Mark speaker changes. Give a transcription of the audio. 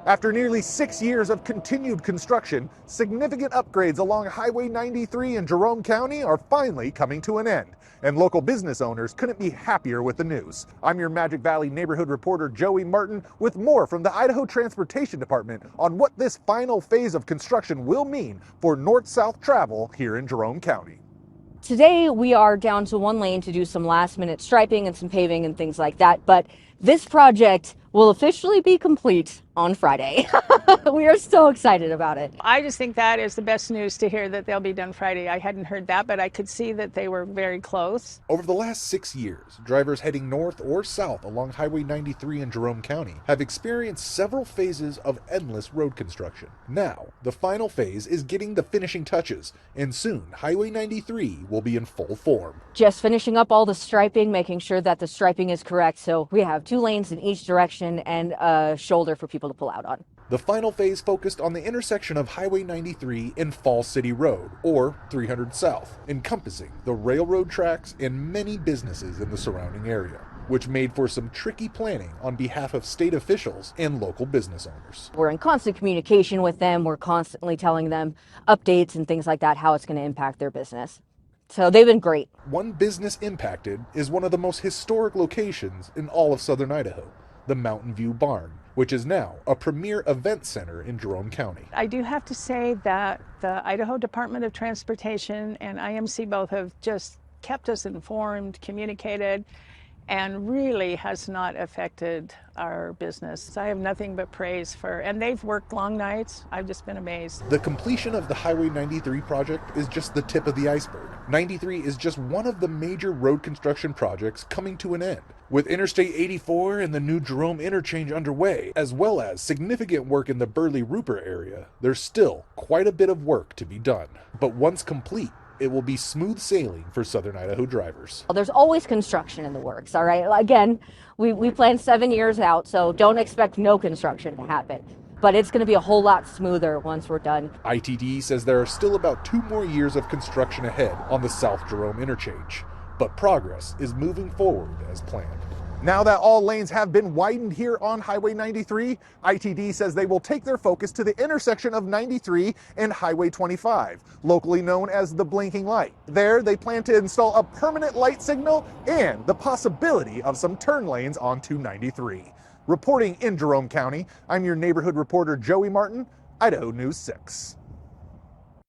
Speaker 1: After nearly 6 years of continued construction, significant upgrades along Highway 93 in Jerome County are finally coming to an end, and local business owners couldn't be happier with the news. I'm your Magic Valley neighborhood reporter Joey Martin with more from the Idaho Transportation Department on what this final phase of construction will mean for north-south travel here in Jerome County.
Speaker 2: Today we are down to one lane to do some last minute striping and some paving and things like that, but this project will officially be complete on Friday. We are so excited about it.
Speaker 3: I just think that is the best news to hear that they'll be done Friday. I hadn't heard that, but I could see that they were very close.
Speaker 1: Over the last 6 years, drivers heading north or south along Highway 93 in Jerome County have experienced several phases of endless road construction. Now, the final phase is getting the finishing touches, and soon Highway 93 will be in full form.
Speaker 2: Just finishing up all the striping, making sure that the striping is correct, so we have 2 lanes in each direction and a shoulder for people to pull out on.
Speaker 1: The final phase focused on the intersection of Highway 93 and Fall City Road, or 300 South, encompassing the railroad tracks and many businesses in the surrounding area, which made for some tricky planning on behalf of state officials and local business owners.
Speaker 2: We're in constant communication with them. We're constantly telling them updates and things like that, how it's going to impact their business. So they've been great.
Speaker 1: One business impacted is one of the most historic locations in all of southern Idaho, the Mountain View Barn, which is now a premier event center in Jerome County.
Speaker 3: I do have to say that the Idaho Department of Transportation and IMC both have just kept us informed, communicated, and really has not affected our business. I have nothing but praise for, and they've worked long nights. I've just been amazed.
Speaker 1: The completion of the Highway 93 project is just the tip of the iceberg. 93 is just one of the major road construction projects coming to an end. With Interstate 84 and the new Jerome interchange underway, as well as significant work in the Burley-Rupert area, there's still quite a bit of work to be done. But once complete, it will be smooth sailing for southern Idaho drivers.
Speaker 2: There's always construction in the works, all right? Again, we plan 7 years out, so don't expect no construction to happen. But it's going to be a whole lot smoother once we're done.
Speaker 1: ITD says there are still about 2 more years of construction ahead on the South Jerome interchange, but progress is moving forward as planned. Now that all lanes have been widened here on Highway 93, ITD says they will take their focus to the intersection of 93 and Highway 25, locally known as the blinking light. There, they plan to install a permanent light signal and the possibility of some turn lanes onto 93. Reporting in Jerome County, I'm your neighborhood reporter Joey Martin, Idaho News 6.